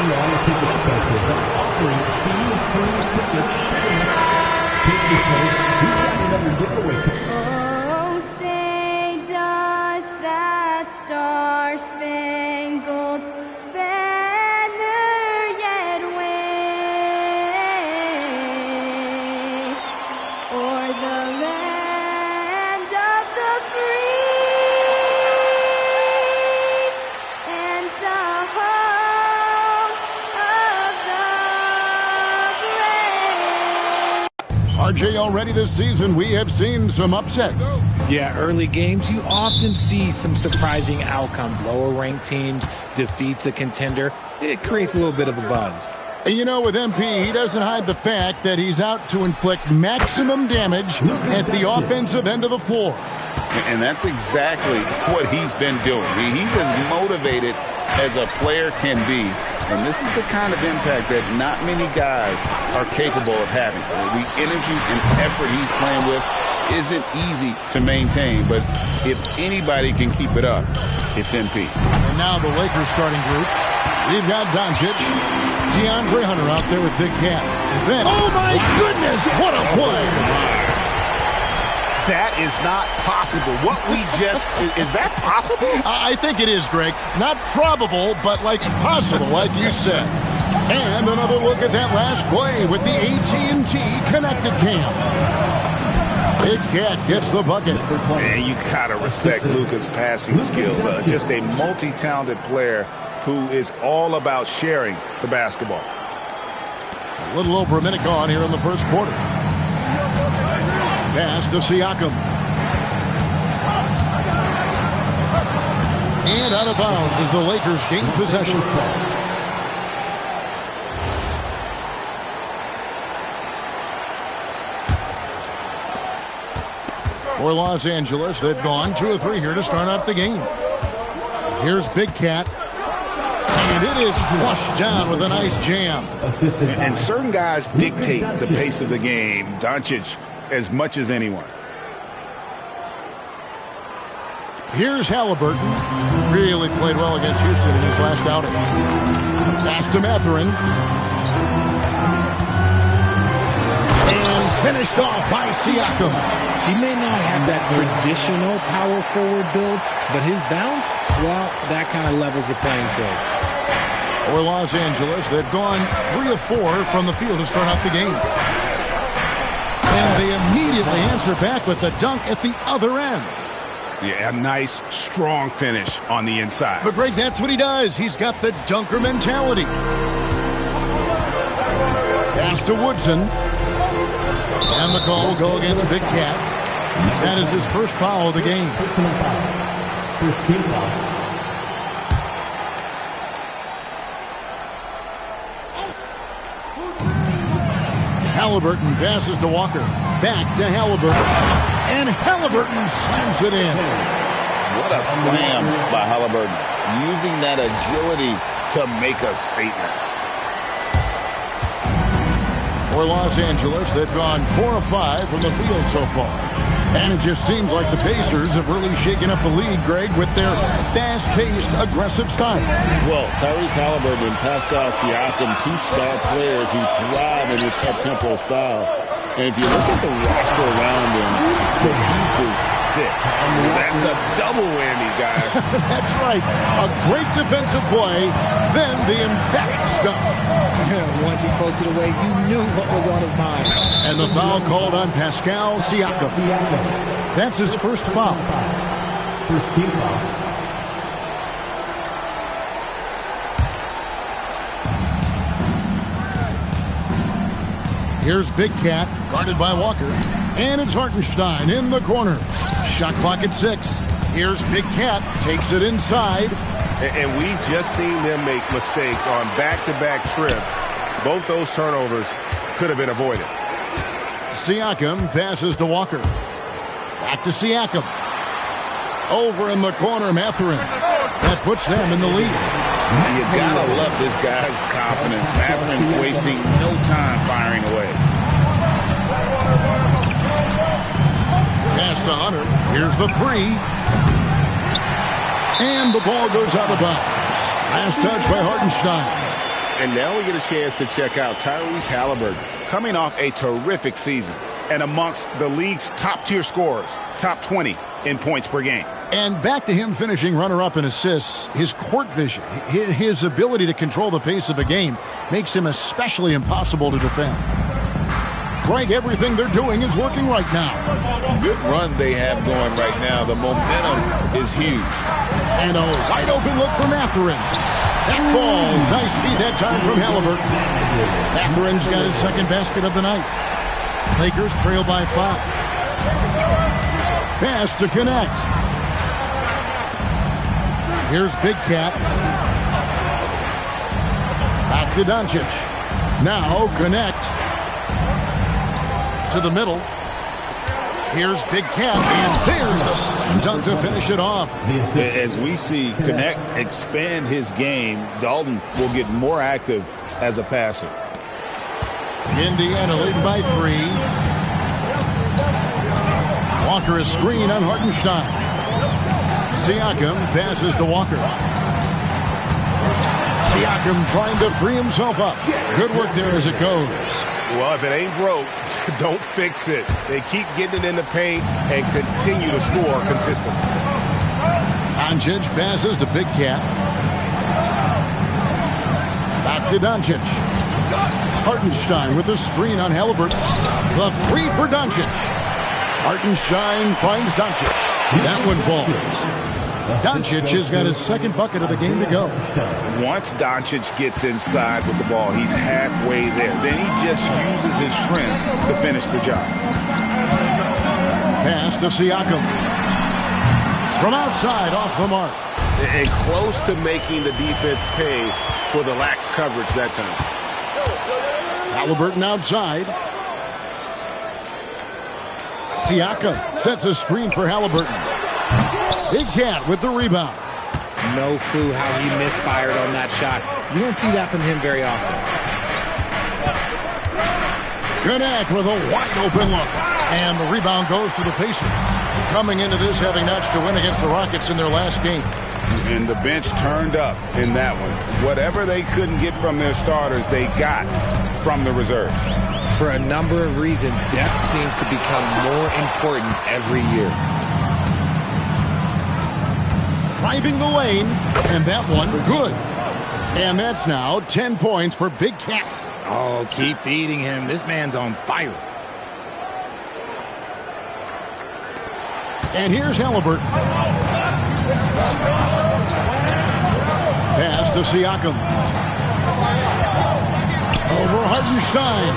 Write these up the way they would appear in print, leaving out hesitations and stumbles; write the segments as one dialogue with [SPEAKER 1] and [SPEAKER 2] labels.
[SPEAKER 1] reality perspectives are offering free tickets to the next Who's got another giveaway?
[SPEAKER 2] Oh, say does that star-spangled banner yet wave o'er the land of the free and the home of the brave?
[SPEAKER 3] RJ, already this season, we have seen some upsets.
[SPEAKER 4] Yeah, early games, you often see some surprising outcomes. Lower-ranked teams defeats a contender. It creates a little bit of a buzz.
[SPEAKER 3] And you know, with MP, he doesn't hide the fact that he's out to inflict maximum damage at the offensive end of the floor.
[SPEAKER 5] And that's exactly what he's been doing. He's as motivated as a player can be. And this is the kind of impact that not many guys are capable of having. The energy and effort he's playing with isn't easy to maintain, but if anybody can keep it up, it's MP.
[SPEAKER 3] And now the Lakers starting group. We've got Doncic, DeAndre Hunter out there with Big Cat. Then, oh my goodness, what a play!
[SPEAKER 5] That is not possible. What we just, is that possible?
[SPEAKER 3] I think it is, Greg. Not probable, but like possible, like you said. And another look at that last play with the AT&T connected cam. Big Cat gets the bucket.
[SPEAKER 5] And you gotta respect Luka's passing skills. Just a multi-talented player who is all about sharing the basketball.
[SPEAKER 3] A little over a minute gone here in the first quarter. Pass to Siakam. And out of bounds as the Lakers gain possession. For Los Angeles, they've gone 2 of 3 here to start out the game. Here's Big Cat. And it is flushed down with a nice jam.
[SPEAKER 5] And certain guys dictate the pace of the game. Doncic as much as anyone.
[SPEAKER 3] Here's Halliburton. Really played well against Houston in his last outing. Pass to Mathurin. And finished off by Siakam.
[SPEAKER 4] He may not have that traditional power forward build, but his bounce, well, that kind of levels the playing field.
[SPEAKER 3] For Los Angeles, they've gone 3 of 4 from the field to start out the game. And they immediately answer back with the dunk at the other end.
[SPEAKER 5] Yeah, a nice, strong finish on the inside.
[SPEAKER 3] But, Greg, that's what he does. He's got the dunker mentality. Pass to Woodson. And the call will go against Big Cat. That is his first foul of the game.
[SPEAKER 1] First team foul.
[SPEAKER 3] Halliburton passes to Walker. Back to Halliburton. And Halliburton slams it in.
[SPEAKER 5] What a slam by Halliburton. Using that agility to make a statement.
[SPEAKER 3] For Los Angeles, they've gone 4 of 5 from the field so far. And it just seems like the Pacers have really shaken up the league, Greg, with their fast-paced, aggressive style.
[SPEAKER 5] Well, Tyrese Halliburton and Pascal Siakam, 2 star players who thrive in this up-tempo style. And if you look at the roster around them, the pieces fit. That's a double whammy, guys.
[SPEAKER 3] That's right. A great defensive play, then the emphatic stuff.
[SPEAKER 4] Once he poked it away, you knew what was on his mind.
[SPEAKER 3] And the foul called on Pascal Siakam. That's his first foul.
[SPEAKER 1] First team foul.
[SPEAKER 3] Here's Big Cat, guarded by Walker. And it's Hartenstein in the corner. Shot clock at 6. Here's Big Cat, takes it inside.
[SPEAKER 5] And we've just seen them make mistakes on back-to-back trips. Both those turnovers could have been avoided.
[SPEAKER 3] Siakam passes to Walker. Back to Siakam. Over in the corner, Mathurin. That puts them in the lead.
[SPEAKER 5] You gotta love this guy's confidence. Mathurin wasting no time firing away.
[SPEAKER 3] Pass to Hunter. Here's the 3. And the ball goes out of bounds. Last touch by Hartenstein.
[SPEAKER 5] And now we get a chance to check out Tyrese Halliburton, coming off a terrific season and amongst the league's top-tier scorers, top 20 in points per game.
[SPEAKER 3] And back to him finishing runner-up in assists, his court vision, his ability to control the pace of a game makes him especially impossible to defend. Greg, everything they're doing is working right now.
[SPEAKER 5] Good run they have going right now. The momentum is huge.
[SPEAKER 3] And a wide-open look for Mathurin. That falls. Nice feed that time from Halliburton. Mathurin's got his second basket of the night. Lakers trail by 5. Pass to connect. Here's Big Cat. Back to Doncic. Now connect. To the middle. Here's Big Cat, and there's the slam dunk to finish it off.
[SPEAKER 5] As we see Connect expand his game, Dalton will get more active as a passer.
[SPEAKER 3] Indiana leading by 3. Walker is screen on Hartenstein. Siakam passes to Walker. Siakam trying to free himself up. Good work there as it goes.
[SPEAKER 6] Well, if it ain't broke, don't fix it. They keep getting it in the paint and continue to score consistently.
[SPEAKER 3] Doncic passes to Big Cat. Back to Doncic. Hartenstein with a screen on Halliburton. The 3 for Doncic. Hartenstein finds Doncic. That one falls. Doncic has got his second bucket of the game to go.
[SPEAKER 5] Once Doncic gets inside with the ball, he's halfway there. Then he just uses his strength to finish the job.
[SPEAKER 3] Pass to Siakam. From outside, off the mark.
[SPEAKER 6] And close to making the defense pay for the lax coverage that time.
[SPEAKER 3] Halliburton outside. Siakam sets a screen for Halliburton. Big Cat with the rebound.
[SPEAKER 4] No clue how he misfired on that shot. You don't see that from him very often.
[SPEAKER 3] Connect with a wide open look. And the rebound goes to the Pacers. Coming into this having notched to win against the Rockets in their last game.
[SPEAKER 5] And the bench turned up in that one. Whatever they couldn't get from their starters, they got from the reserves.
[SPEAKER 4] For a number of reasons, depth seems to become more important every year.
[SPEAKER 3] Driving the lane, and that one good. And that's now 10 points for Big Cat.
[SPEAKER 4] Oh, keep feeding him. This man's on fire.
[SPEAKER 3] And here's Halliburton. Pass to Siakam. Over Hartenstein.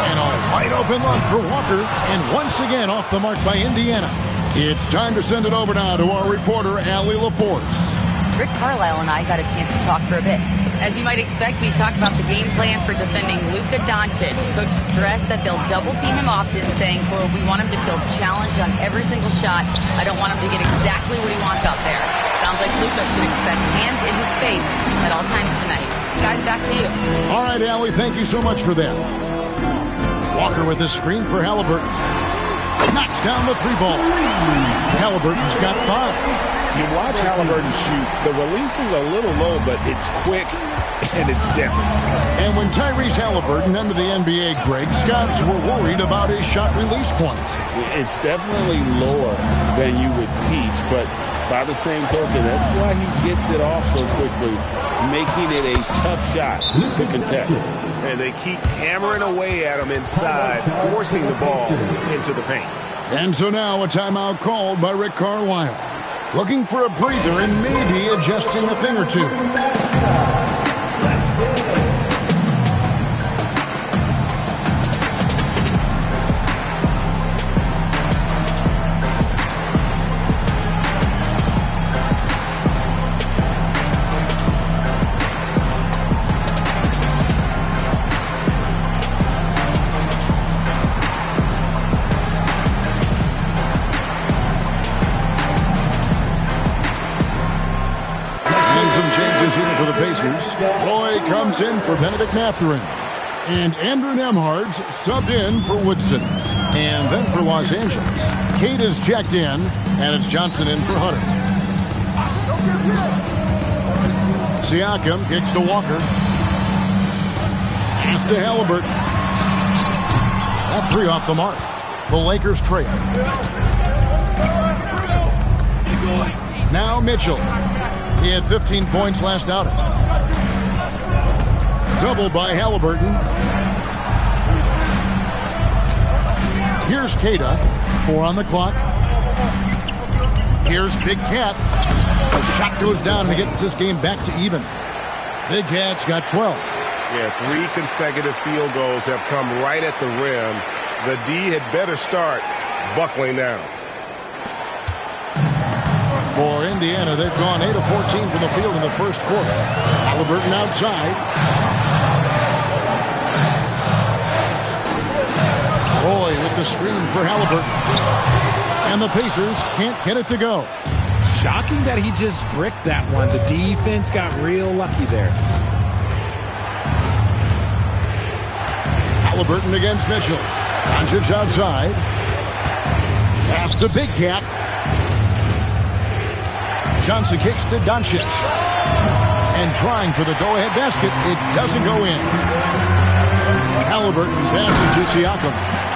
[SPEAKER 3] And a wide open look for Walker. And once again off the mark by Indiana. It's time to send it over now to our reporter, Allie LaForce.
[SPEAKER 7] Rick Carlisle and I got a chance to talk for a bit. As you might expect, we talked about the game plan for defending Luka Doncic. Coach stressed that they'll double team him often, saying, quote, "We want him to feel challenged on every single shot. I don't want him to get exactly what he wants out there." Sounds like Luka should expect hands in his face at all times tonight. Guys, back to you.
[SPEAKER 3] All right, Allie, thank you so much for that. Walker with a screen for Halliburton. Knocks down the 3-ball. Halliburton's got 5.
[SPEAKER 5] You watch Halliburton shoot, the release is a little low, but it's quick and it's deadly.
[SPEAKER 3] And when Tyrese Halliburton entered the NBA, Greg, scouts were worried about his shot release point.
[SPEAKER 5] It's definitely lower than you would teach, but by the same token, that's why he gets it off so quickly, making it a tough shot to contest.
[SPEAKER 6] And they keep hammering away at him inside, forcing the ball into the paint.
[SPEAKER 3] And so now a timeout called by Rick Carlisle. Looking for a breather and maybe adjusting a thing or two. Roy comes in for Benedict Mathurin. And Andrew Nemhard's subbed in for Woodson. And then for Los Angeles, Kate is checked in, and it's Johnson in for Hunter. Siakam kicks to Walker. Pass to Halliburton. That three off the mark. The Lakers trail. Now Mitchell. He had 15 points last outing. Doubled by Halliburton. Here's Cada. 4 on the clock. Here's Big Cat. The shot goes down and gets this game back to even. Big Cat's got 12.
[SPEAKER 6] Yeah, 3 consecutive field goals have come right at the rim. The D had better start buckling down.
[SPEAKER 3] For Indiana, they've gone 8 of 14 from the field in the first quarter. Halliburton outside. Roy with the screen for Halliburton. And the Pacers can't get it to go.
[SPEAKER 4] Shocking that he just bricked that one. The defense got real lucky there.
[SPEAKER 3] Halliburton against Mitchell. Doncic outside. Pass to Big Cat. Johnson kicks to Doncic. And trying for the go-ahead basket. It doesn't go in. Halliburton passes to Siakam.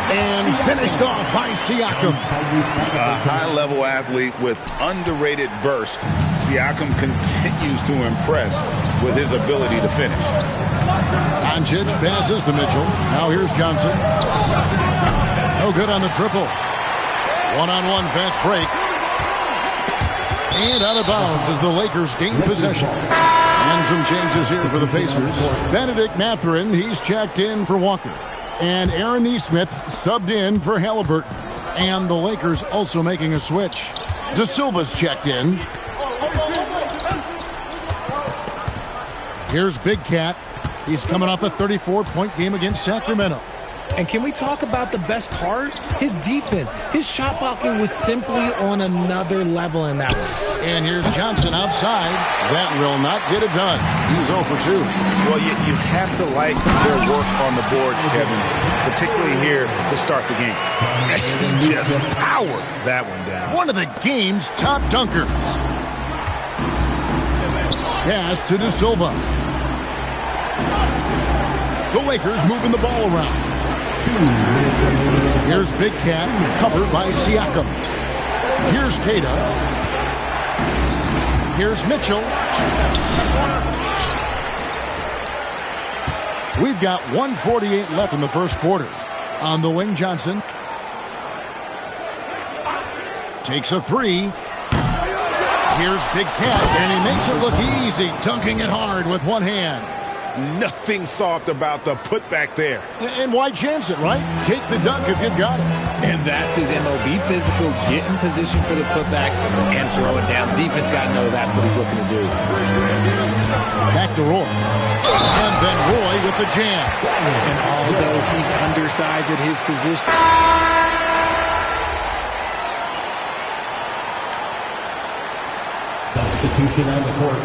[SPEAKER 3] And finished off by Siakam.
[SPEAKER 5] A high-level athlete with underrated burst. Siakam continues to impress with his ability to finish.
[SPEAKER 3] Doncic passes to Mitchell. Now here's Johnson. No good on the triple. One-on-one fast break. And out of bounds as the Lakers gain possession. And some changes here for the Pacers. Benedict Mathurin, he's checked in for Walker. And Aaron Nesmith subbed in for Halliburton. And the Lakers also making a switch. De Silva's checked in. Here's Big Cat. He's coming off a 34-point game against Sacramento.
[SPEAKER 4] And can we talk about the best part? His defense. His shot blocking was simply on another level in that one.
[SPEAKER 3] And here's Johnson outside. That will not get it done. He's 0 for 2.
[SPEAKER 5] Well, you have to like their work on the boards, Kevin, particularly here to start the game.
[SPEAKER 3] He just powered that one down. One of the game's top dunkers. Pass to De Silva. The Lakers moving the ball around. Here's Big Cat, covered by Siakam. Here's Cada. Here's Mitchell. We've got 1:48 left in the first quarter. On the wing, Johnson takes a 3. Here's Big Cat, and he makes it look easy, dunking it hard with one hand.
[SPEAKER 6] Nothing soft about the putback there.
[SPEAKER 3] And why chance it, right? Take the dunk if you've got it.
[SPEAKER 4] And that's his MO. Be physical, get in position for the putback, and throw it down. The defense got to know that's what he's looking to do.
[SPEAKER 3] Back to Roy. And then Roy with the jam.
[SPEAKER 4] And although he's undersized at his position.
[SPEAKER 1] Substitution on the court.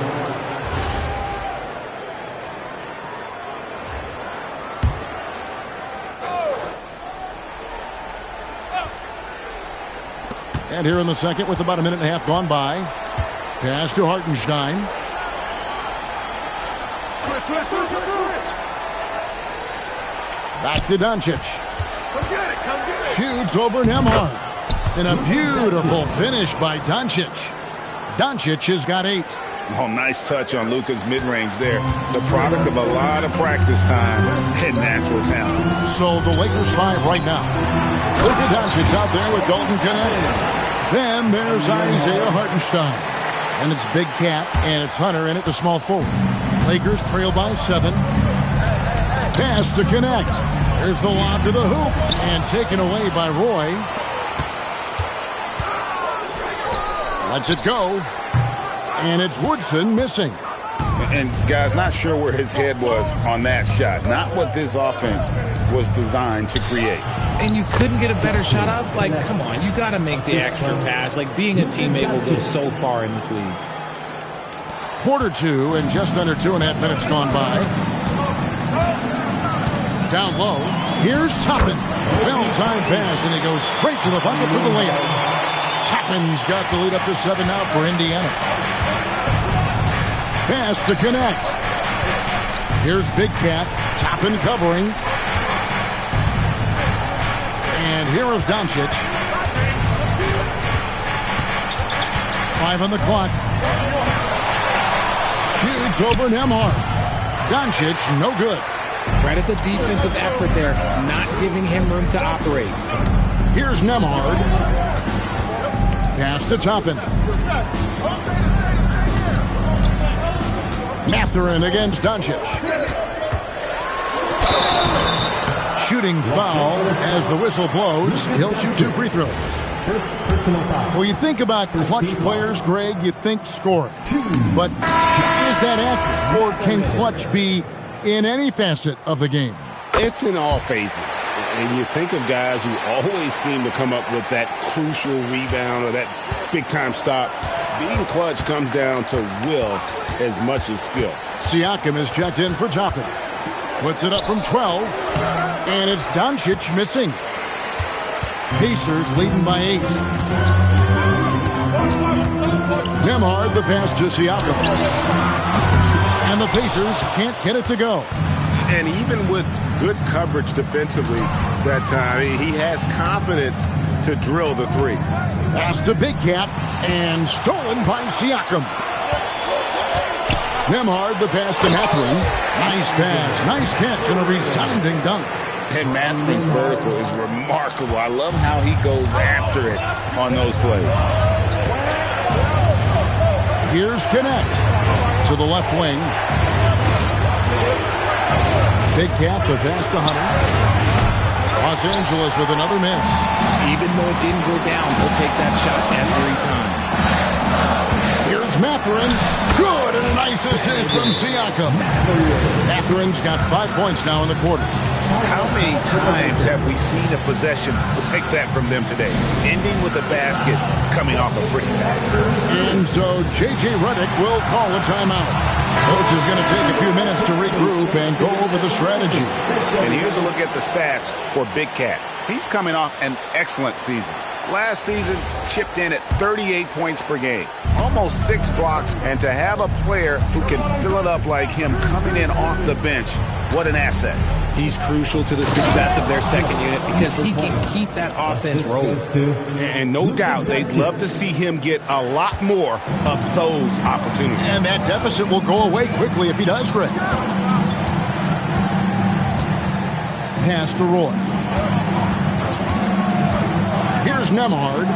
[SPEAKER 3] And here in the second with about a minute and a half gone by. Pass to Hartenstein. Back to Doncic. Shoots over Nembhard. And a beautiful finish by Doncic. Doncic has got 8.
[SPEAKER 5] Oh, nice touch on Luka's mid-range there. The product of a lot of practice time and natural talent.
[SPEAKER 3] So the Lakers 5 right now. Luka Doncic out there with Dalton Connect. Then there's Isaiah Hartenstein. And it's Big Cat, and it's Hunter in at the small forward. Lakers trail by 7. Pass to Connect. There's the lob to the hoop, and taken away by Roy. Lets it go. And it's Woodson missing.
[SPEAKER 5] And, guys, not sure where his head was on that shot. Not what this offense was designed to create.
[SPEAKER 4] And you couldn't get a better shot off? Like, come on, you got to make the extra pass. Like, being a teammate will go so far in this league.
[SPEAKER 3] Quarter 2 and just under 2.5 minutes gone by. Down low. Here's Toppin. Well-timed pass, and he goes straight to the bucket for the layup. Toppin's got the lead up to 7 now for Indiana. Pass to Connect. Here's Big Cat. Toppin covering. And here is Doncic. 5 on the clock. Shoots over Nembhard. Doncic, no good.
[SPEAKER 4] Credit the defensive effort there, not giving him room to operate.
[SPEAKER 3] Here's Nembhard. Pass to Toppin. Mathurin against Doncic. Shooting foul as the whistle blows. He'll shoot 2 free throws. Well, you think about clutch players, Greg, you think scoring. But is that accurate, or can clutch be in any facet of the game?
[SPEAKER 5] It's in all phases. And you think of guys who always seem to come up with that crucial rebound or that big-time stop. Being clutch comes down to will as much as skill.
[SPEAKER 3] Siakam is checked in for Toppin. Puts it up from 12. And it's Doncic missing. Pacers leading by 8. Nembhard, the pass to Siakam. And the Pacers can't get it to go.
[SPEAKER 6] And even with good coverage defensively that time, he has confidence to drill the 3.
[SPEAKER 3] Pass to Big Cat, and stolen by Siakam. Nembhard, the pass to Mathurin. Nice pass, nice catch, and a resounding dunk.
[SPEAKER 5] And Mathurin's vertical is remarkable. I love how he goes after it on those plays.
[SPEAKER 3] Here's Connect to the left wing. Big Cat, the pass to Hunter. Los Angeles with another miss.
[SPEAKER 4] Even though it didn't go down, he'll take that shot every time.
[SPEAKER 3] Here's Mathurin. Good, and a nice assist from Siakam. Mathurin's got 5 points now in the quarter.
[SPEAKER 6] How many times have we seen a possession like that from them today? Ending with a basket coming off a brick pack.
[SPEAKER 3] And so J.J. Redick will call a timeout. Coach is going to take a few minutes to regroup and go over the strategy.
[SPEAKER 5] And here's a look at the stats for Big Cat. He's coming off an excellent season. Last season, chipped in at 38 points per game, almost 6 blocks, and to have a player who can fill it up like him coming in off the bench, what an asset.
[SPEAKER 4] He's crucial to the success of their second unit because he can keep that offense rolling.
[SPEAKER 5] And no doubt they'd love to see him get a lot more of those opportunities.
[SPEAKER 3] And that deficit will go away quickly if he does, Greg. Pass to Roy. Here's Nembhard.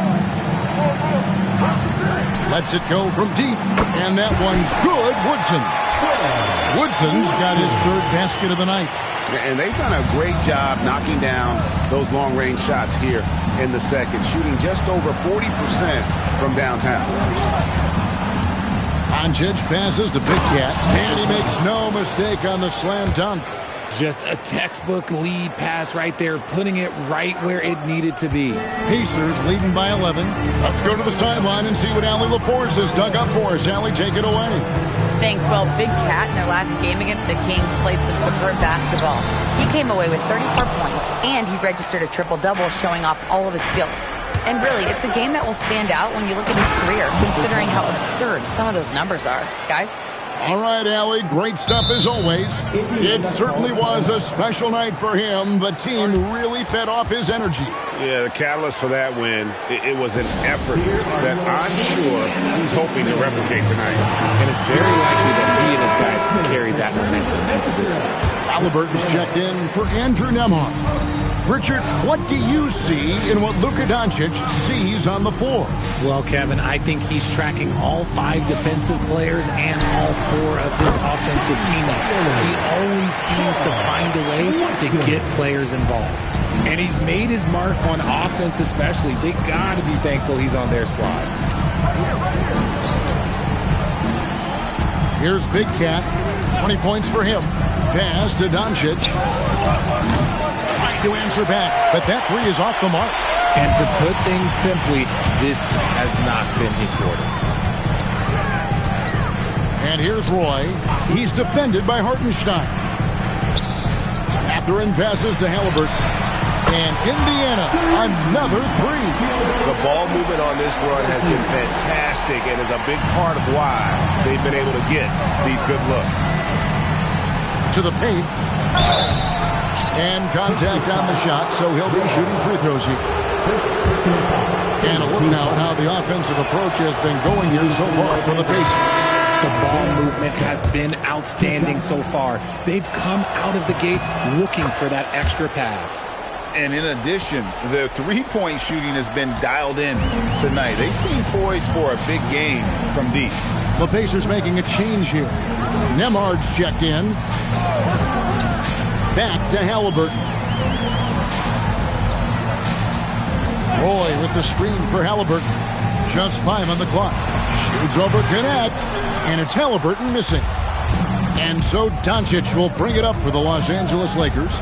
[SPEAKER 3] Lets it go from deep. And that one's good. Woodson's got his 3rd basket of the night.
[SPEAKER 5] And they've done a great job knocking down those long-range shots here in the second, shooting just over 40% from downtown.
[SPEAKER 3] Doncic passes to Big Cat, and he makes no mistake on the slam dunk.
[SPEAKER 4] Just a textbook lead pass right there, putting it right where it needed to be.
[SPEAKER 3] Pacers leading by 11. Let's go to the sideline and see what Allie LaForce has dug up for us. Allie, take it away.
[SPEAKER 7] Thanks. Well, Big Cat in their last game against the Kings played some superb basketball. He came away with 34 points, and he registered a triple-double showing off all of his skills. And really, it's a game that will stand out when you look at his career, considering how absurd some of those numbers are. Guys?
[SPEAKER 3] All right, Allie, great stuff as always. It certainly was a special night for him. The team really fed off his energy.
[SPEAKER 6] Yeah, the catalyst for that win, it was an effort that I'm sure he's hoping to replicate tonight.
[SPEAKER 4] And it's very likely that he and his guys carried that momentum into this one.
[SPEAKER 3] Halliburton's checked in for Andrew Nembhard. Richard, what do you see in what Luka Doncic sees on the floor?
[SPEAKER 4] Well, Kevin, I think he's tracking all 5 defensive players and all 4 of his offensive teammates. He always seems to find a way to get players involved. And he's made his mark on offense especially. They got to be thankful he's on their squad.
[SPEAKER 3] Here's Big Cat. 20 points for him. Pass to Doncic. Trying to answer back, but that 3 is off the mark.
[SPEAKER 4] And to put things simply, this has not been his quarter.
[SPEAKER 3] And here's Roy. He's defended by Hartenstein. Mathurin passes to Halliburton. And Indiana, another 3.
[SPEAKER 6] The ball movement on this run has been fantastic and is a big part of why they've been able to get these good looks.
[SPEAKER 3] To into the paint. And contact on the shot, so he'll be shooting free throws here. And a look now at how the offensive approach has been going here so far for the Pacers.
[SPEAKER 4] The ball movement has been outstanding so far. They've come out of the gate looking for that extra pass.
[SPEAKER 5] And in addition, the three-point shooting has been dialed in tonight. They seem poised for a big game from deep.
[SPEAKER 3] The Pacers making a change here. Nembhard's checked in. Back to Halliburton. Roy with the screen for Halliburton. Just 5 on the clock. Shoots over connect. And it's Halliburton missing. And so Doncic will bring it up for the Los Angeles Lakers.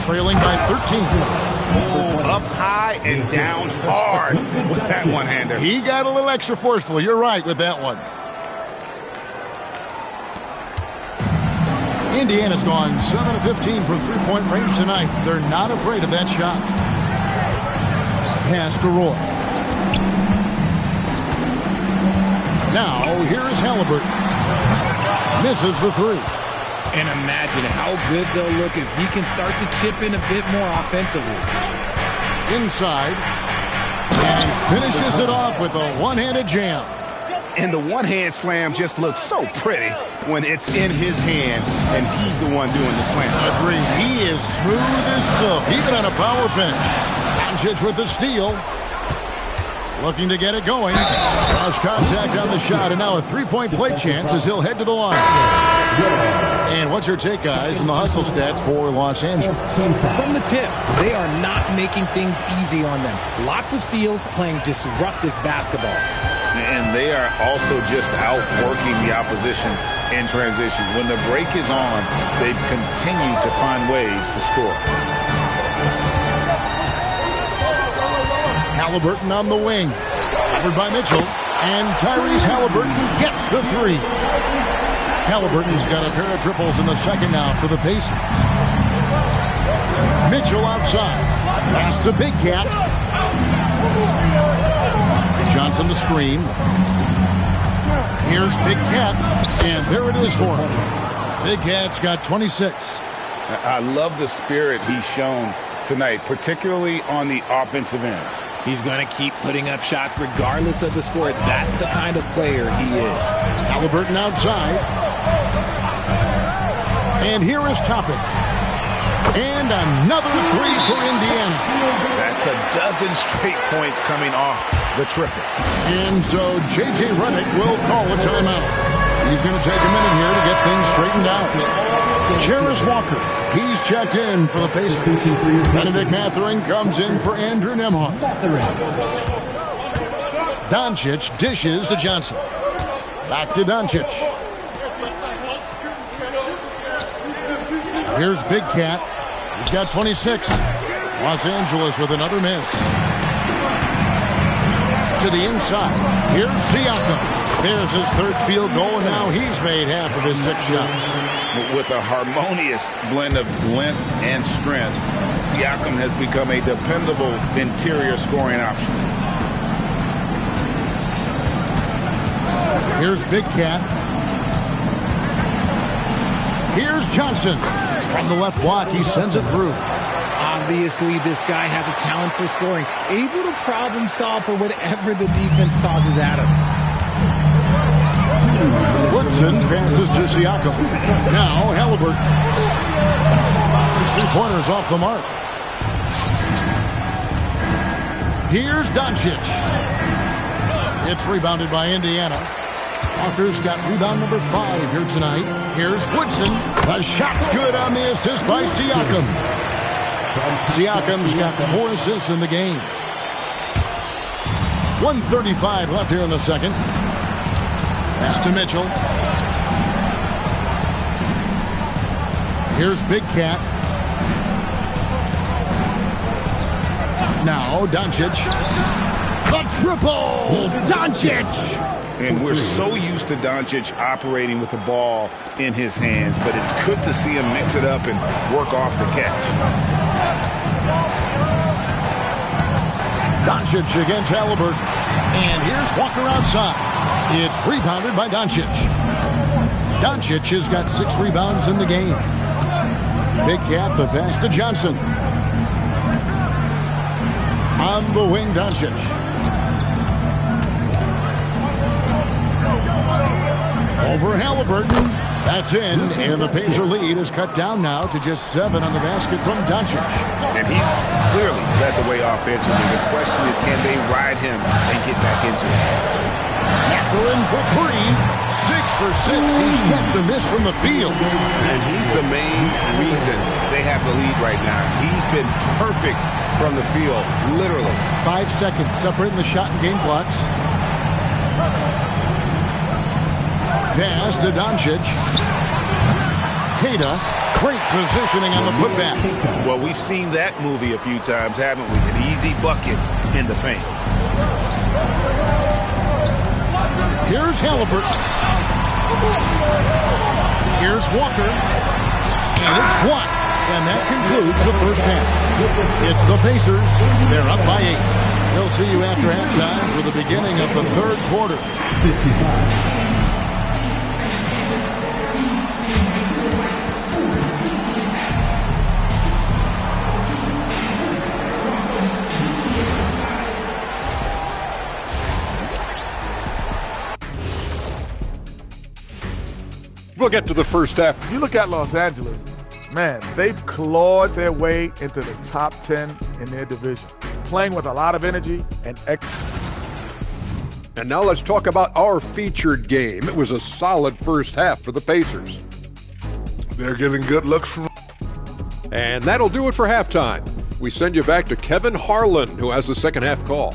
[SPEAKER 3] Trailing by 13.
[SPEAKER 6] Up high and down hard with that one-hander.
[SPEAKER 3] He got a little extra forceful. You're right with that one. Indiana's gone 7 of 15 from three-point range tonight. They're not afraid of that shot. Pass to Roy. Now, here is Halliburton. Misses the three.
[SPEAKER 4] And imagine how good they'll look if he can start to chip in a bit more offensively.
[SPEAKER 3] Inside. And finishes it off with a one-handed jam.
[SPEAKER 6] And the one-hand slam just looks so pretty when it's in his hand and he's the one doing the slam.
[SPEAKER 3] Agreed. He is smooth as silk, even on a power finish. Doncic with the steal. Looking to get it going. Cross contact on the shot, and now a three-point play chance as he'll head to the line. And what's your take, guys, on the hustle stats for Los Angeles?
[SPEAKER 4] From the tip, they are not making things easy on them. Lots of steals, playing disruptive basketball.
[SPEAKER 5] And they are also just outworking the opposition in transition. When the break is on, they've continued to find ways to score.
[SPEAKER 3] Halliburton on the wing. Covered by Mitchell. And Tyrese Halliburton gets the three. Halliburton's got a pair of triples in the second now for the Pacers. Mitchell outside. Pass to Big Cat. Johnson the screen. Here's Big Cat. And there it is for him. Big Cat's got 26.
[SPEAKER 5] I love the spirit he's shown tonight, particularly on the offensive end.
[SPEAKER 4] He's going to keep putting up shots regardless of the score. That's the kind of player he is.
[SPEAKER 3] Halliburton outside. And here is Toppin. And another three for Indiana.
[SPEAKER 6] That's a dozen straight points coming off the triple.
[SPEAKER 3] And so J.J. Redick will call a timeout. He's going to take a minute here to get things straightened out. Jarris Walker, he's checked in for the Pacers. Benedict Mathurin comes in for Andrew Nembhard. Doncic dishes to Johnson. Back to Doncic. Here's Big Cat. He's got 26. Los Angeles with another miss. To the inside. Here's Siakam. There's his third field goal, and now he's made half of his 6 shots.
[SPEAKER 5] With a harmonious blend of length and strength, Siakam has become a dependable interior scoring option.
[SPEAKER 3] Here's Big Cat. Here's Johnson. From the left block, he sends it through.
[SPEAKER 4] Obviously, this guy has a talent for scoring, able to problem solve for whatever the defense tosses at him.
[SPEAKER 3] Woodson passes to Siakam. Now Halliburton. His three-pointers off the mark. Here's Doncic. It's rebounded by Indiana. Walker's got rebound number 5 here tonight. Here's Woodson. The shot's good on the assist by Siakam. Siakam's got 4 assists in the game. 1:35 left here in the second. Pass to Mitchell. Here's Big Cat. Now Doncic. The triple! Doncic!
[SPEAKER 5] And we're so used to Doncic operating with the ball in his hands, but it's good to see him mix it up and work off the catch.
[SPEAKER 3] Doncic against Halliburton. And here's Walker outside. It's rebounded by Doncic. Doncic has got 6 rebounds in the game. Big Cat, the pass to Johnson. On the wing, Doncic. Over Halliburton. That's in, and the Pacer lead is cut down now to just 7 on the basket from Doncic.
[SPEAKER 6] And he's clearly led the way offensively. The question is, can they ride him and get back into it?
[SPEAKER 3] Mathurin for 3. 6 for 6. He's yet to miss from the field.
[SPEAKER 6] And he's the main reason they have the lead right now. He's been perfect from the field, literally.
[SPEAKER 3] 5 seconds separating the shot and game clocks. Pass to Doncic. Keita, great positioning on the putback.
[SPEAKER 6] Well, we've seen that movie a few times, haven't we? An easy bucket in the paint.
[SPEAKER 3] Here's Halliburton. Here's Walker. And it's blocked. And that concludes the first half. It's the Pacers. They're up by 8. They'll see you after halftime for the beginning of the third quarter.
[SPEAKER 1] 55.
[SPEAKER 8] We'll get to the first half.
[SPEAKER 9] You look at Los Angeles, man, they've clawed their way into the top 10 in their division, playing with a lot of energy and
[SPEAKER 8] And now let's talk about our featured game. It was a solid first half for the Pacers.
[SPEAKER 9] they're getting good looks from.
[SPEAKER 8] And that'll do it for halftime. We send you back to Kevin Harlan, who has the second half call.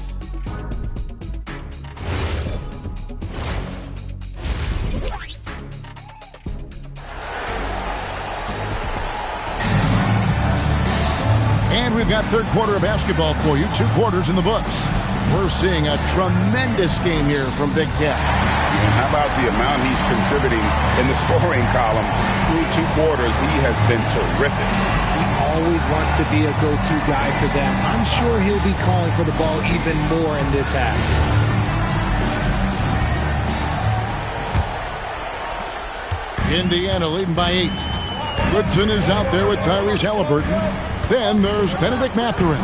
[SPEAKER 3] And we've got third quarter of basketball for you. 2 quarters in the books. We're seeing a tremendous game here from Big Cat.
[SPEAKER 5] And how about the amount he's contributing in the scoring column? Through 2 quarters, he has been terrific.
[SPEAKER 4] He always wants to be a go-to guy for them. I'm sure he'll be calling for the ball even more in this half.
[SPEAKER 3] Indiana leading by 8. Woodson is out there with Tyrese Halliburton. Then there's Benedict Mathurin.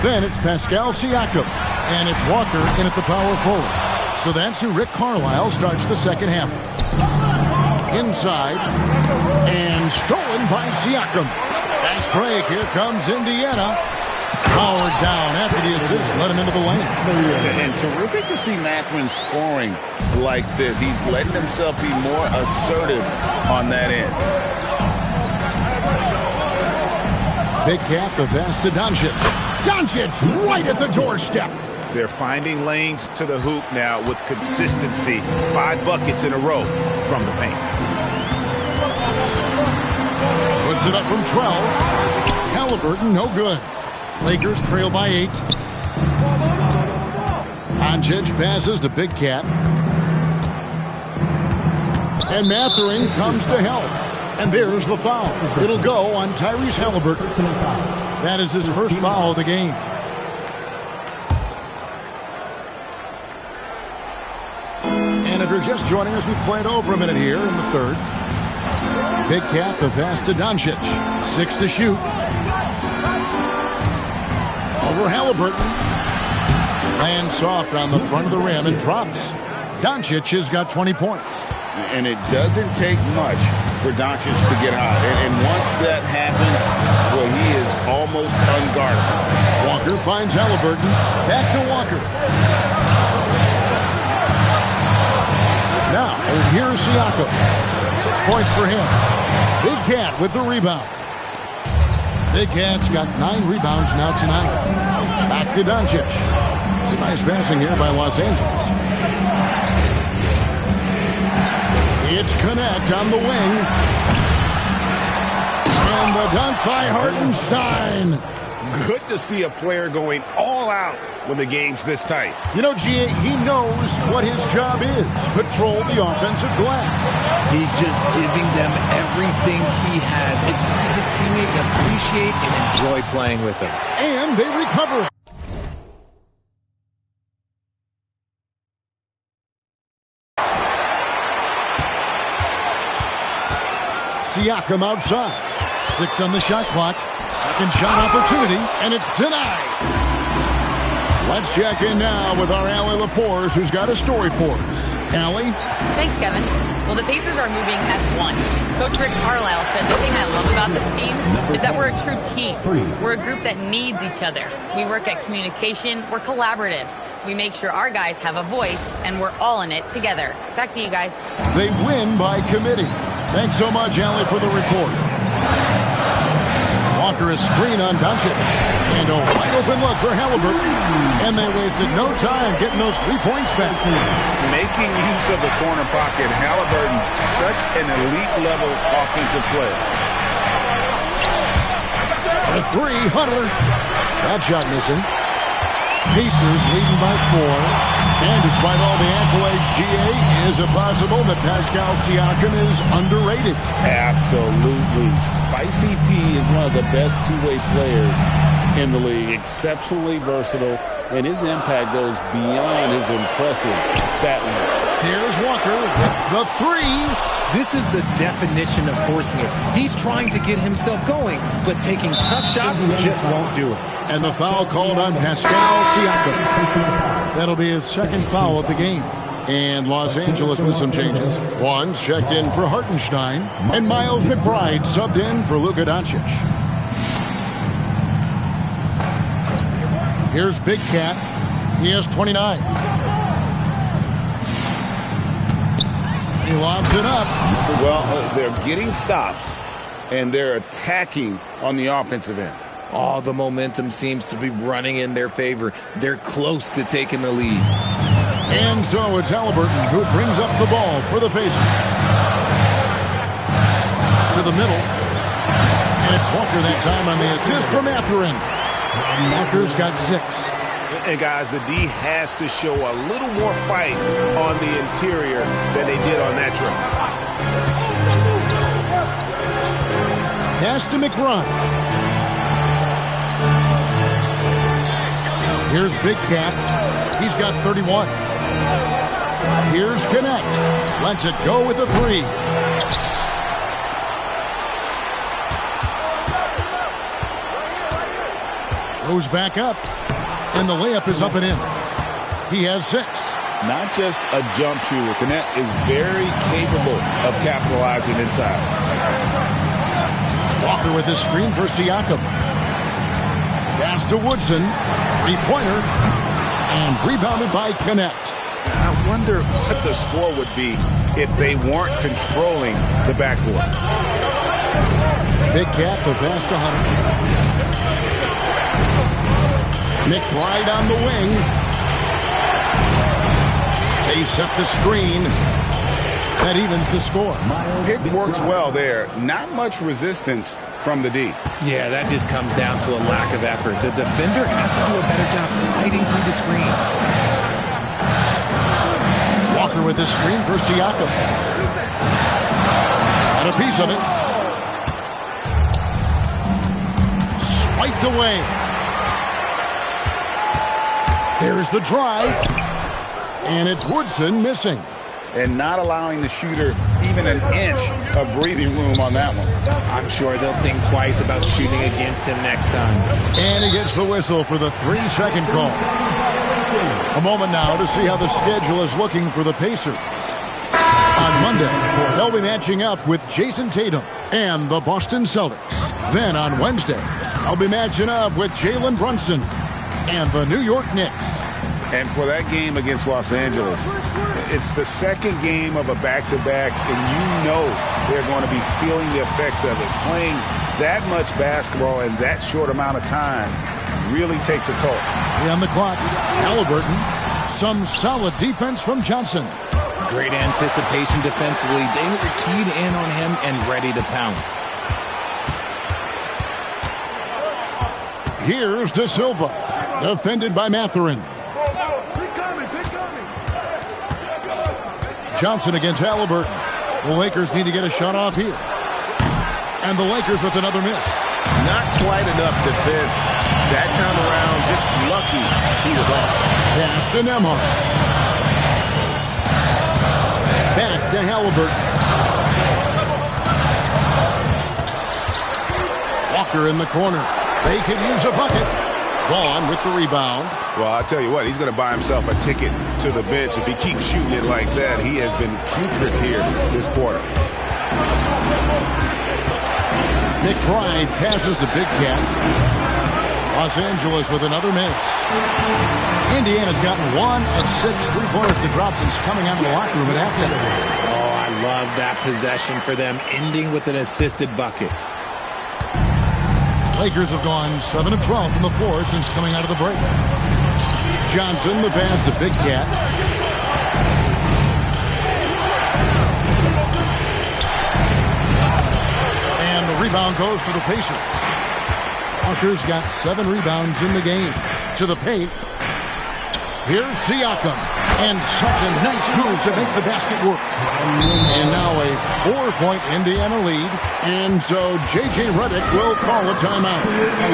[SPEAKER 3] Then it's Pascal Siakam. And it's Walker in at the power forward. So that's who Rick Carlisle starts the second half. Inside. And stolen by Siakam. Nice break. Here comes Indiana. Powered down after the assist. Let him into the lane.
[SPEAKER 5] And terrific to see Mathurin scoring like this. He's letting himself be more assertive on that end.
[SPEAKER 3] Big Cat, the pass to Doncic. Doncic right at the doorstep.
[SPEAKER 6] They're finding lanes to the hoop now with consistency. 5 buckets in a row from the paint.
[SPEAKER 3] Puts it up from 12. Halliburton, no good. Lakers trail by 8. Doncic passes to Big Cat. And Mathurin comes to help. And there's the foul. It'll go on Tyrese Halliburton. That is his first foul of the game. And if you're just joining us, we played over a minute here in the third. Big Cat, the pass to Doncic. 6 to shoot. Over Halliburton. Lands soft on the front of the rim and drops. Doncic has got 20 points.
[SPEAKER 5] And it doesn't take much for Doncic to get hot. And once that happens, well, he is almost unguardable.
[SPEAKER 3] Walker finds Halliburton. Back to Walker. Now, here's Siakam. 6 points for him. Big Cat with the rebound. Big Cat's got 9 rebounds now tonight. Back to Doncic. Some nice passing here by Los Angeles. It's Connect on the wing. And the dunk by Hartenstein.
[SPEAKER 6] Good to see a player going all out when the game's this tight.
[SPEAKER 3] You know, G.A., he knows what his job is. Patrol the offensive glass.
[SPEAKER 4] He's just giving them everything he has. It's why his teammates appreciate and enjoy playing with him.
[SPEAKER 3] And they recover. Siakam outside. 6 on the shot clock. Second shot opportunity, and it's denied. Let's check in now with our Allie LaForce, who's got a story for us. Allie?
[SPEAKER 7] Thanks, Kevin. Well, the Pacers are moving as one. Coach Rick Carlisle said the thing I love about this team is that we're a true team. We're a group that needs each other. We work at communication. We're collaborative. We make sure our guys have a voice, and we're all in it together. Back to you guys.
[SPEAKER 3] They win by committee. Thanks so much, Allie, for the report. Walker a screen on Doncic. And a wide open look for Halliburton. And they wasted no time getting those 3 points back.
[SPEAKER 5] Making use of the corner pocket, Halliburton, such an elite-level offensive player.
[SPEAKER 3] A 3, Hunter. That shot missing. Pacers leading by 4. And despite all the accolades, GA, is it possible that Pascal Siakam is underrated?
[SPEAKER 5] Absolutely. Spicy P is one of the best two-way players in the league. Exceptionally versatile, and his impact goes beyond his impressive stat line.
[SPEAKER 3] Here's Walker with the 3.
[SPEAKER 4] This is the definition of forcing it. He's trying to get himself going, but taking tough shots just won't do it.
[SPEAKER 3] And the foul called on Pascal Siakam. That'll be his second foul of the game. And Los Angeles with some changes. One's checked in for Hartenstein, and Miles McBride subbed in for Luka Doncic. Here's Big Cat. He has 29. He lobs it up.
[SPEAKER 5] Well, they're getting stops, and they're attacking on the offensive end.
[SPEAKER 4] All the momentum seems to be running in their favor. They're close to taking the lead.
[SPEAKER 3] And so it's Halliburton who brings up the ball for the Pacers. To the middle. And it's Walker that time on the assist from Mathurin. Walker's got 6.
[SPEAKER 6] And guys, the D has to show a little more fight on the interior than they did on that trip.
[SPEAKER 3] Pass to McBride. Here's Big Cat. He's got 31. Here's Connect. Lets it go with a 3. Goes back up. And the layup is up and in. He has 6.
[SPEAKER 5] Not just a jump shooter. Connect is very capable of capitalizing inside.
[SPEAKER 3] Walker with his screen for Siakam. Pass to Woodson. 3-pointer. And rebounded by Connect.
[SPEAKER 6] I wonder what the score would be if they weren't controlling the backboard.
[SPEAKER 3] Big Cat, the pass to Hunter. McBride on the wing. They set the screen. That evens the score.
[SPEAKER 5] Pick works well there. Not much resistance from the D.
[SPEAKER 4] Yeah, that just comes down to a lack of effort. The defender has to do a better job fighting through the screen.
[SPEAKER 3] Walker with his screen for Siakam. And a piece of it. Swiped away. There's the drive. And it's Woodson missing.
[SPEAKER 5] And not allowing the shooter even an inch of breathing room on that one.
[SPEAKER 4] I'm sure they'll think twice about shooting against him next time.
[SPEAKER 3] And he gets the whistle for the 3-second call. A moment now to see how the schedule is looking for the Pacers. On Monday, they'll be matching up with Jason Tatum and the Boston Celtics. Then on Wednesday, they'll be matching up with Jalen Brunson and the New York Knicks.
[SPEAKER 5] And for that game against Los Angeles, it's the second game of a back-to-back, and you know they're going to be feeling the effects of it. Playing that much basketball in that short amount of time really takes a toll.
[SPEAKER 3] On the clock, Halliburton. Some solid defense from Johnson.
[SPEAKER 4] Great anticipation defensively. They were keyed in on him and ready to pounce.
[SPEAKER 3] Here's De Silva, defended by Mathurin. Johnson against Halliburton. The Lakers need to get a shot off here. And the Lakers with another miss.
[SPEAKER 6] Not quite enough defense. That time around, just lucky he was off.
[SPEAKER 3] Pass to Nembhard. Back to Halliburton. Walker in the corner. They could use a bucket. Vaughn with the rebound.
[SPEAKER 6] Well, I'll tell you what, he's going to buy himself a ticket to the bench. If he keeps shooting it like that, he has been putrid here this quarter.
[SPEAKER 3] McBride passes to Big Cat. Los Angeles with another miss. Indiana's gotten 1 of 6 3-pointers to drop since coming out of the locker room at halftime.
[SPEAKER 4] Oh, I love that possession for them, ending with an assisted bucket.
[SPEAKER 3] Lakers have gone 7 of 12 from the floor since coming out of the break. Johnson, the pass to Big Cat. And the rebound goes to the Pacers. Walker's got 7 rebounds in the game. To the paint. Here's Siakam. And such a nice move to make the basket work. And now a 4-point Indiana lead. And so J.J. Redick will call a timeout.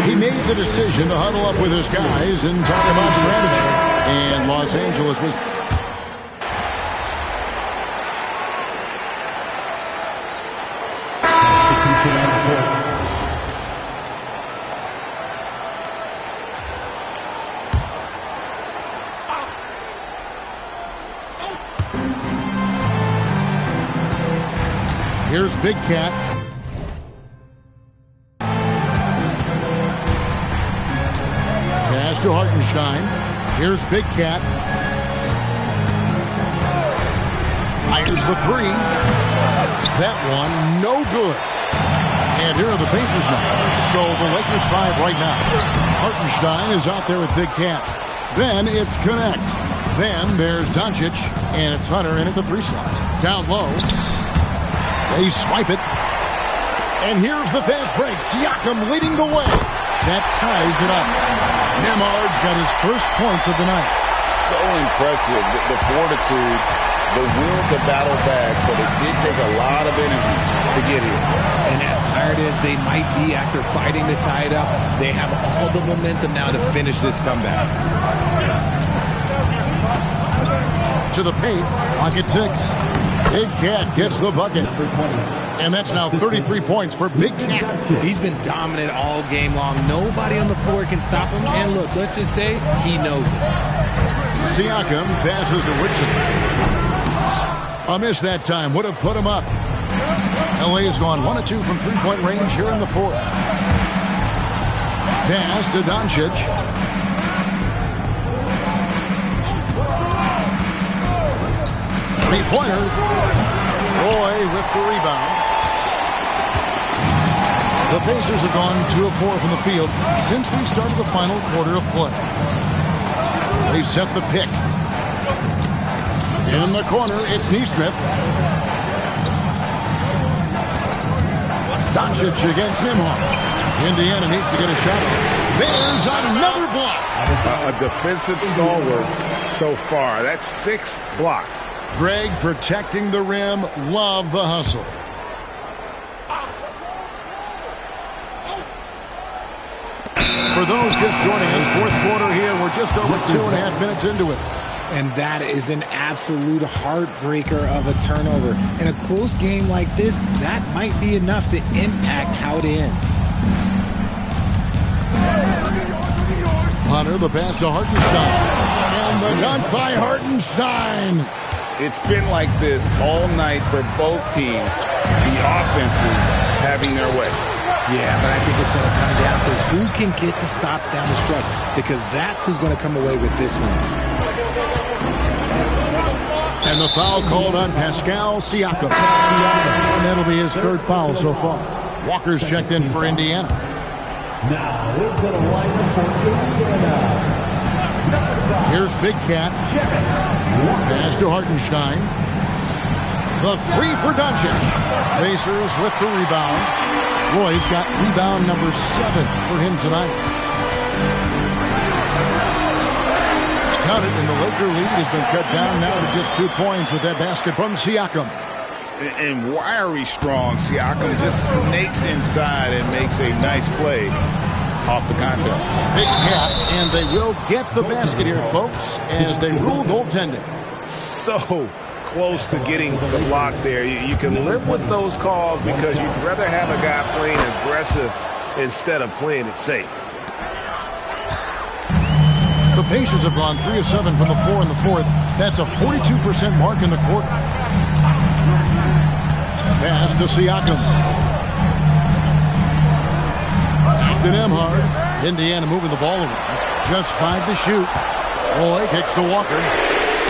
[SPEAKER 3] He made the decision to huddle up with his guys and talk about strategy. And Los Angeles was... Here's Big Cat. Pass to Hartenstein. Here's Big Cat. Fires the 3. That one, no good. And here are the Pacers now. So the Lakers 5 right now. Hartenstein is out there with Big Cat. Then it's Connect. Then there's Doncic. And it's Hunter in at the 3 slot. Down low. They swipe it. And here's the fast break. Siakam leading the way. That ties it up. Nemard's got his first points of the night.
[SPEAKER 5] So impressive. The fortitude, the will to battle back, but it did take a lot of energy to get here.
[SPEAKER 4] And as tired as they might be after fighting to tie it up, they have all the momentum now to finish this comeback.
[SPEAKER 3] To the paint. Pocket 6. Big Cat gets the bucket. And that's now 33 points for Big Cat.
[SPEAKER 4] He's been dominant all game long. Nobody on the floor can stop him. And look, let's just say he knows it.
[SPEAKER 3] Siakam passes to Woodson. A miss that time. Would have put him up. LA has gone 1 of 2 from 3-point range here in the 4th. Pass to Doncic. Three-pointer. Roy with the rebound. The Pacers have gone 2 of 4 from the field since we started the final quarter of play. They set the pick. In the corner, it's Nesmith. Doncic against Nembhard. Indiana needs to get a shot off. There's another block.
[SPEAKER 6] A defensive stalwart so far. That's 6 blocks.
[SPEAKER 3] Greg protecting the rim. Love the hustle. For those just joining us, 4th quarter here. We're just over 2.5 minutes into it.
[SPEAKER 4] And that is an absolute heartbreaker of a turnover. In a close game like this, that might be enough to impact how it ends.
[SPEAKER 3] Hunter, the pass to Hartenstein. And the dunk by Hartenstein.
[SPEAKER 5] It's been like this all night for both teams. The offenses having their way.
[SPEAKER 4] Yeah, but I think it's going to come down to who can get the stops down the stretch, because that's who's going to come away with this one.
[SPEAKER 3] And the foul called on Pascal Siakam. And that'll be his 3rd foul so far. Walker's checked in for Indiana.
[SPEAKER 1] Now into the lineup for Indiana.
[SPEAKER 3] Here's Big Cat. Pass to Hartenstein. The 3 for Doncic. Pacers with the rebound. Roy's got rebound number 7 for him tonight. Count it, and the Laker lead has been cut down now to just 2 points with that basket from Siakam.
[SPEAKER 5] And wiry strong Siakam just snakes inside and makes a nice play off the contact.
[SPEAKER 3] Big Cat, and they will get the basket here, folks, as they rule goaltending.
[SPEAKER 6] So close to getting the block there. You can live with those calls because you'd rather have a guy playing aggressive instead of playing it safe.
[SPEAKER 3] The Pacers have gone 3 of 7 from the floor in the fourth. That's a 42% mark in the quarter. Pass to Siakam. To Nembhard. Indiana moving the ball around. Just 5 to shoot. Roy kicks to Walker.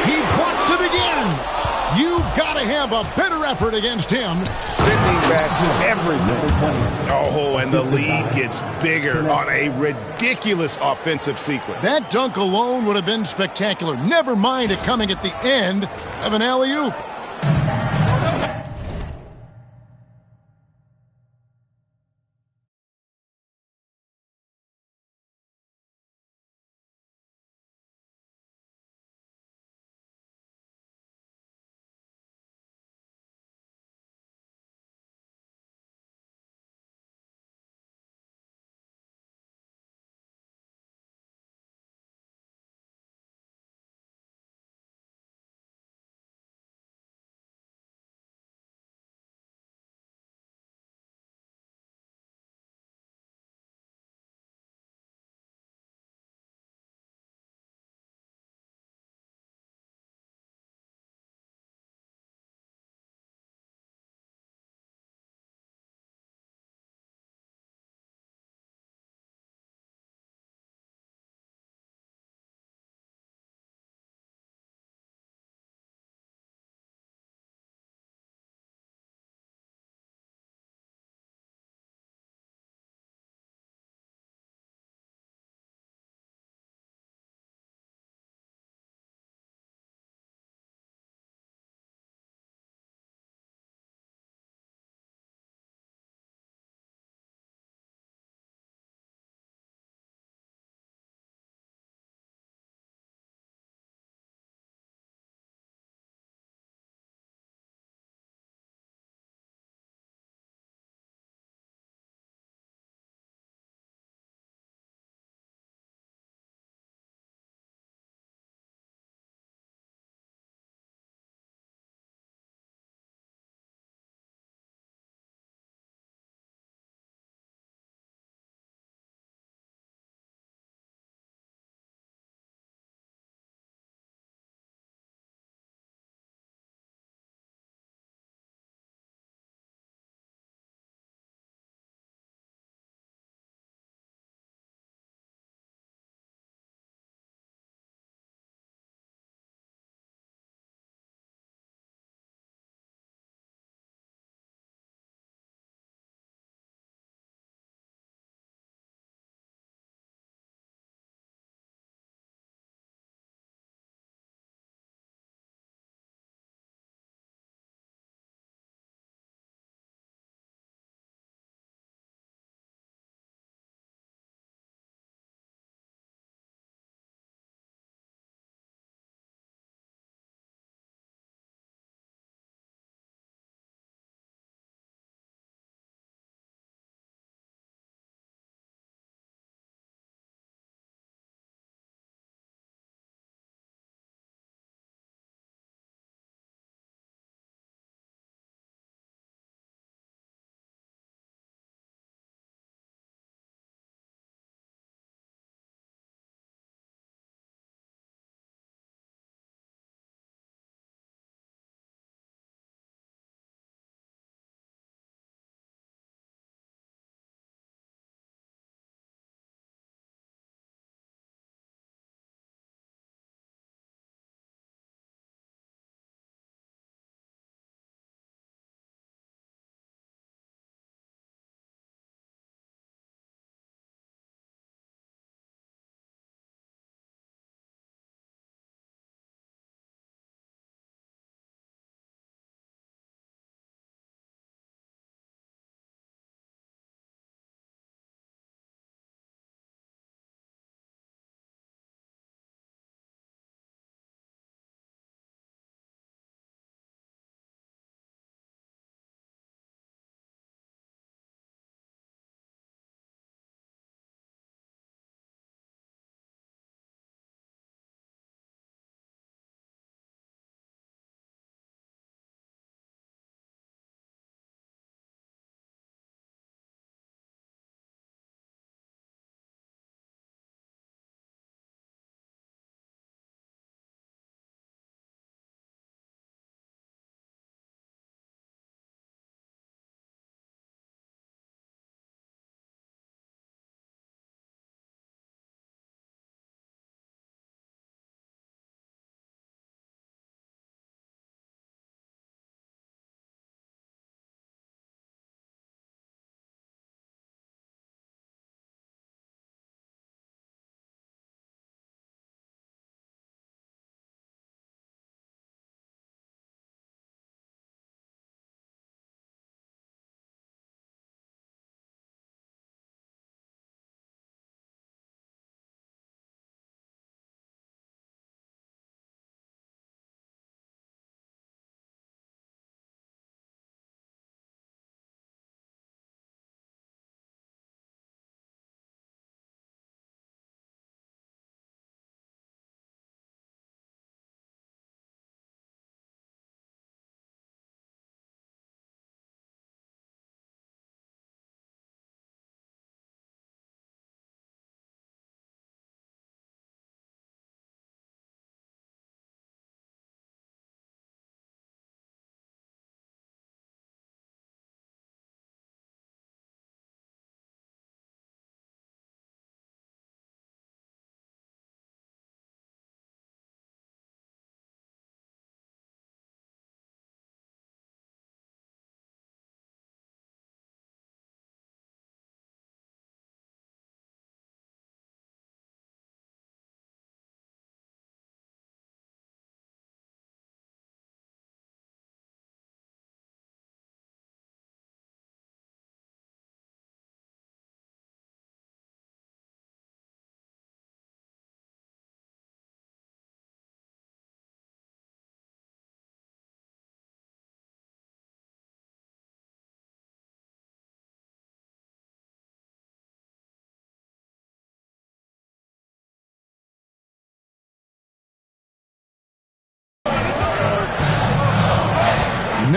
[SPEAKER 3] He blocks it again. You've got to have a better effort against him.
[SPEAKER 6] Sending back everything. Oh, and the lead gets bigger on a ridiculous offensive sequence.
[SPEAKER 3] That dunk alone would have been spectacular. Never mind it coming at the end of an alley-oop.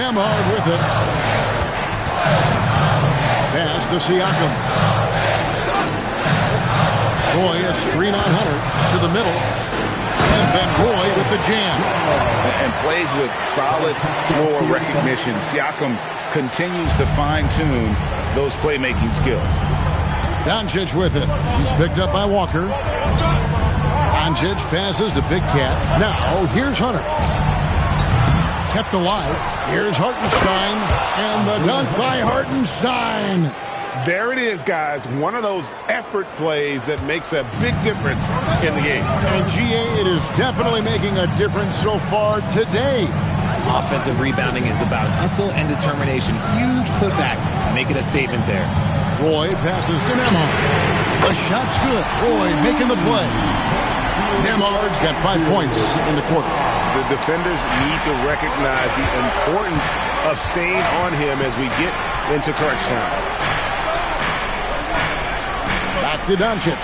[SPEAKER 3] Nemhard with it. Pass to Siakam. Roy, a screen on Hunter to the middle. And then Roy with the jam.
[SPEAKER 5] And plays with solid floor recognition. Siakam continues to fine-tune those playmaking skills.
[SPEAKER 3] Doncic with it. He's picked up by Walker. Doncic passes to Big Cat. Now, here's Hunter. Kept alive. Here's Hartenstein. And the dunk by Hartenstein.
[SPEAKER 6] There it is, guys. One of those effort plays that makes a big difference in the game.
[SPEAKER 3] And GA, it is definitely making a difference so far today.
[SPEAKER 4] Offensive rebounding is about hustle and determination. Huge putbacks, making a statement there.
[SPEAKER 3] Roy passes to Nemhard. The shot's good. Roy making the play. Nemhard's got 5 points in the quarter.
[SPEAKER 6] The defenders need to recognize the importance of staying on him as we get into crunch time.
[SPEAKER 3] Back to Doncic.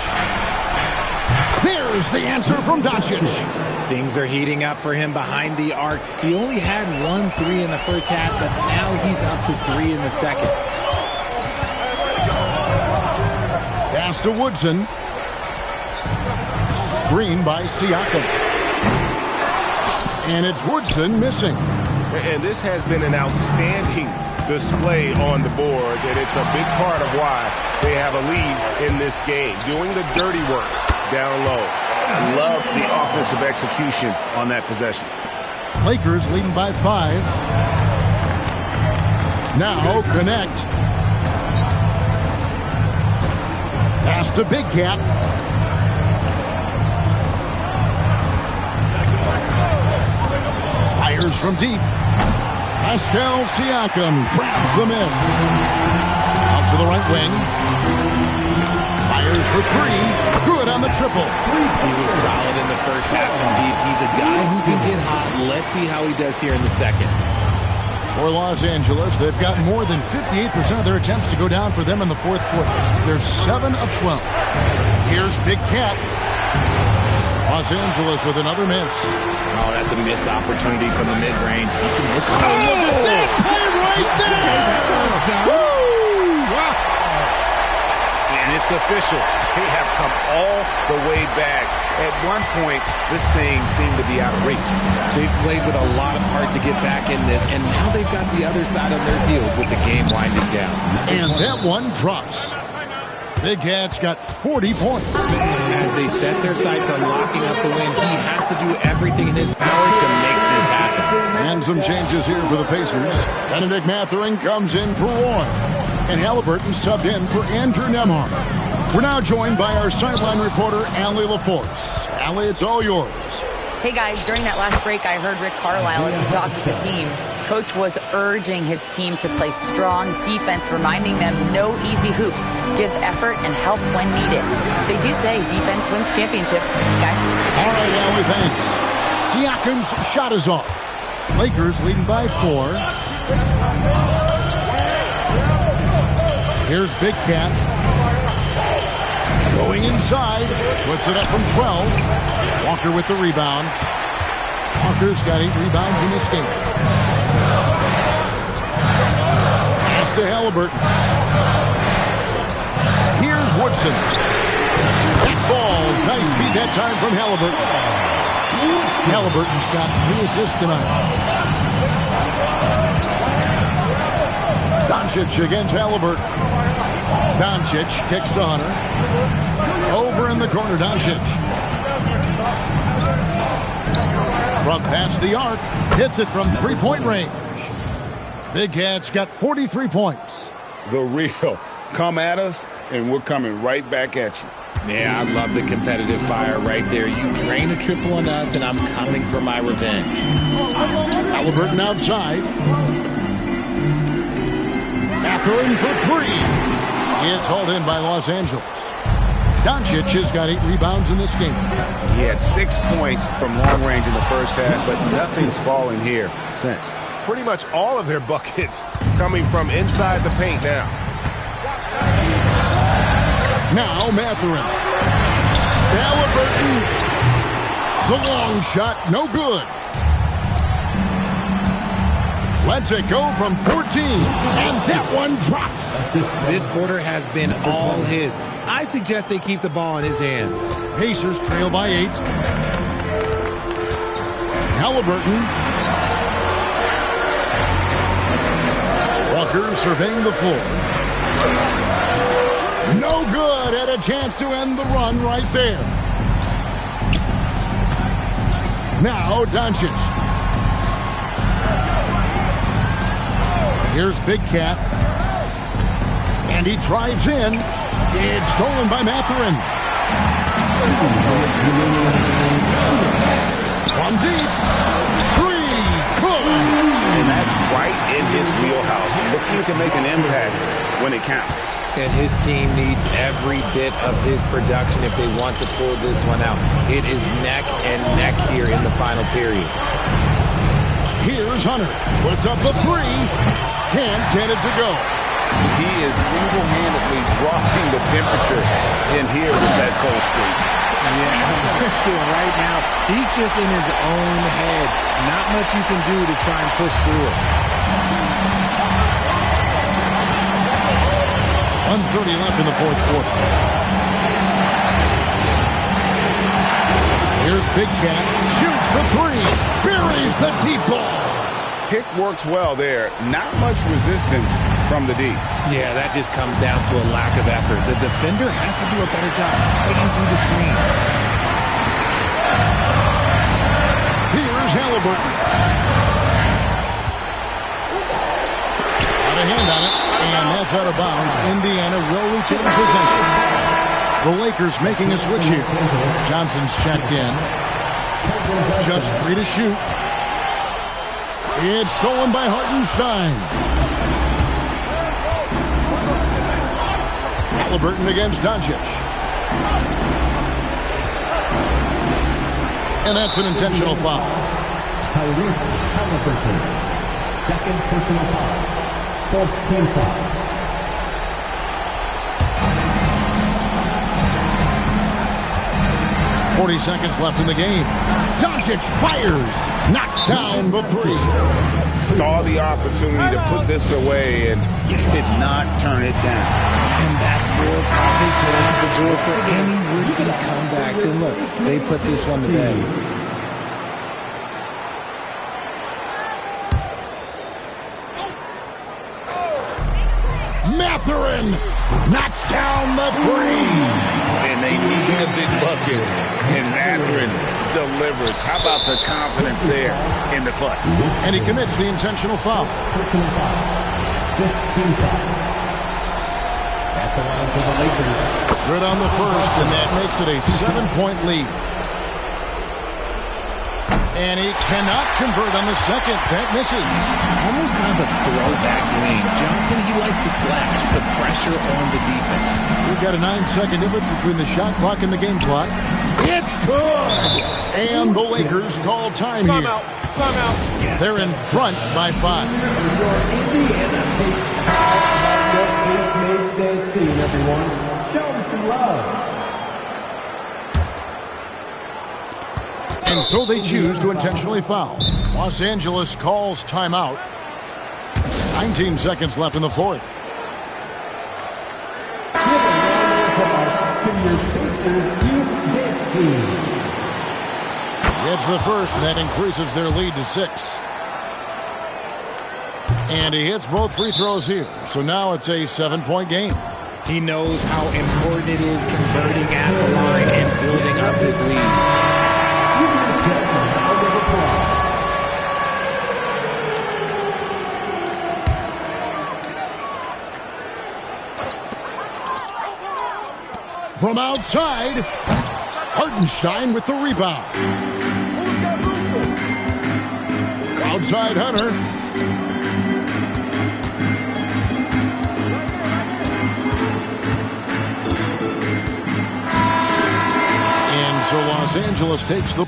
[SPEAKER 3] There's the answer from Doncic.
[SPEAKER 4] Things are heating up for him behind the arc. He only had 1 3 in the first half, but now he's up to 3 in the second.
[SPEAKER 3] Pass to Woodson. Screen by Siakam. And it's Woodson missing.
[SPEAKER 6] And this has been an outstanding display on the board, and it's a big part of why they have a lead in this game, doing the dirty work down low.
[SPEAKER 5] I love the offensive execution on that possession.
[SPEAKER 3] Lakers leading by 5. Now connect. Pass to Big Cat. Fires from deep. Pascal Siakam grabs the miss. Out to the right wing. Fires for 3. Good on the triple.
[SPEAKER 4] He was solid in the first half from deep. He's a guy who can get hot. Let's see how he does here in the second.
[SPEAKER 3] For Los Angeles, they've got more than 58% of their attempts to go down for them in the fourth quarter. They're 7 of 12. Here's Big Cat. Los Angeles with another miss.
[SPEAKER 4] Oh, that's a missed opportunity from the mid-range. He can hit.
[SPEAKER 3] Oh, look at that play right there!
[SPEAKER 4] That's how it's done.
[SPEAKER 3] Woo!
[SPEAKER 5] And it's official. They have come all the way back. At one point, this thing seemed to be out of reach.
[SPEAKER 4] They've played with a lot of heart to get back in this, and now they've got the other side on their heels with the game winding down.
[SPEAKER 3] And that one drops. Big Cat's got 40 points.
[SPEAKER 4] As they set their sights on locking up the win, he has to do everything in his power to make this happen.
[SPEAKER 3] And some changes here for the Pacers. Benedict Mathurin comes in for Roy. And Halliburton subbed in for Andrew Nemhard. We're now joined by our sideline reporter, Allie LaForce. Allie, it's all yours.
[SPEAKER 7] Hey guys, during that last break, I heard Rick Carlisle as he talked with the team. Coach was urging his team to play strong defense, reminding them no easy hoops, give effort, and help when needed. They do say defense wins championships, guys.
[SPEAKER 3] All right, Allie, thanks. Siakam's shot is off. Lakers leading by 4. Here's Big Cat. Going inside. Puts it up from 12. Walker with the rebound. Walker's got 8 rebounds in this game. Pass to Halliburton. Here's Woodson. That falls. Nice feed that time from Halliburton. Halliburton's got 3 assists tonight. Doncic against Halliburton. Doncic kicks to Hunter. Over in the corner, Doncic. From past the arc. Hits it from 3-point range. Big Cat's got 43 points.
[SPEAKER 5] The real. Come at us, and we're coming right back at you.
[SPEAKER 4] Yeah, I love the competitive fire right there. You drain a triple on us, and I'm coming for my revenge.
[SPEAKER 3] Halliburton outside. Mathurin for 3. It's hauled in by Los Angeles. Doncic has got 8 rebounds in this game.
[SPEAKER 5] He had 6 points from long range in the first half, but nothing's fallen here since.
[SPEAKER 6] Pretty much all of their buckets coming from inside the paint now.
[SPEAKER 3] Now Mathurin. Halliburton. The long shot, no good. Lets it go from 14, and that one drops.
[SPEAKER 4] This quarter has been all his. I suggest they keep the ball in his hands.
[SPEAKER 3] Pacers trail by 8. Halliburton. Walker surveying the floor. No good. Had a chance to end the run right there. Now Doncic. Here's Big Cat. And he drives in. It's stolen by Mathurin. From deep. 3. Good.
[SPEAKER 5] And that's right in his wheelhouse. Looking to make an impact when it counts.
[SPEAKER 4] And his team needs every bit of his production if they want to pull this one out. It is neck and neck here in the final period.
[SPEAKER 3] Here's Hunter. Puts up the 3. Can't get it to go.
[SPEAKER 5] He is single-handedly dropping the temperature in here with that cold streak.
[SPEAKER 4] Yeah, right now, he's just in his own head. Not much you can do to try and push through it.
[SPEAKER 3] 1:30 left in the fourth quarter. Here's Big Cat. Shoots the 3. Buries the deep ball.
[SPEAKER 5] Pick works well there. Not much resistance from the D.
[SPEAKER 4] Yeah, that just comes down to a lack of effort. The defender has to do a better job fighting through the screen.
[SPEAKER 3] Here's Halliburton. Got a hand on it, and that's out of bounds. Indiana will retain possession. The Lakers making a switch here. Johnson's checked in. Just 3 to shoot. It's stolen by Hartenstein. Halliburton against Doncic. And that's an intentional foul.
[SPEAKER 1] Tyrese Halliburton. Second personal foul. Fourth team foul.
[SPEAKER 3] 40 seconds left in the game. Doncic fires. Knocks down the 3.
[SPEAKER 5] Saw the opportunity to put this away and did not turn it down.
[SPEAKER 4] And that's where probably slams the door for any would-be comebacks. And look, they put this one to bed.
[SPEAKER 3] Mathurin knocks down the 3.
[SPEAKER 5] And they need a big bucket. And Mathurin delivers. How about the confidence there in the clutch?
[SPEAKER 3] And he commits the intentional foul.
[SPEAKER 1] Personal foul. Fifth team foul. At the line for the Lakers.
[SPEAKER 3] Good on the first, and that makes it a 7-point lead. And he cannot convert on the second. That misses.
[SPEAKER 4] Almost kind of a throwback lane. Johnson, he likes to slash, put pressure on the defense.
[SPEAKER 3] We've got a 9-second difference between the shot clock and the game clock. It's good! And the Lakers call time here.
[SPEAKER 6] Timeout. Timeout.
[SPEAKER 3] They're in front by 5.
[SPEAKER 1] Your Indiana State's team, everyone. Show them some love.
[SPEAKER 3] And so they choose to intentionally foul. Los Angeles calls timeout. 19 seconds left in the fourth.
[SPEAKER 1] Give a round of applause to your Pacers youth dance team.
[SPEAKER 3] Gets the first, and that increases their lead to 6. And he hits both free throws here. So now it's a 7-point game.
[SPEAKER 4] He knows how important it is converting at the line and building up his lead.
[SPEAKER 3] From outside, Hartenstein with the rebound. Outside Hunter. And so Los Angeles takes the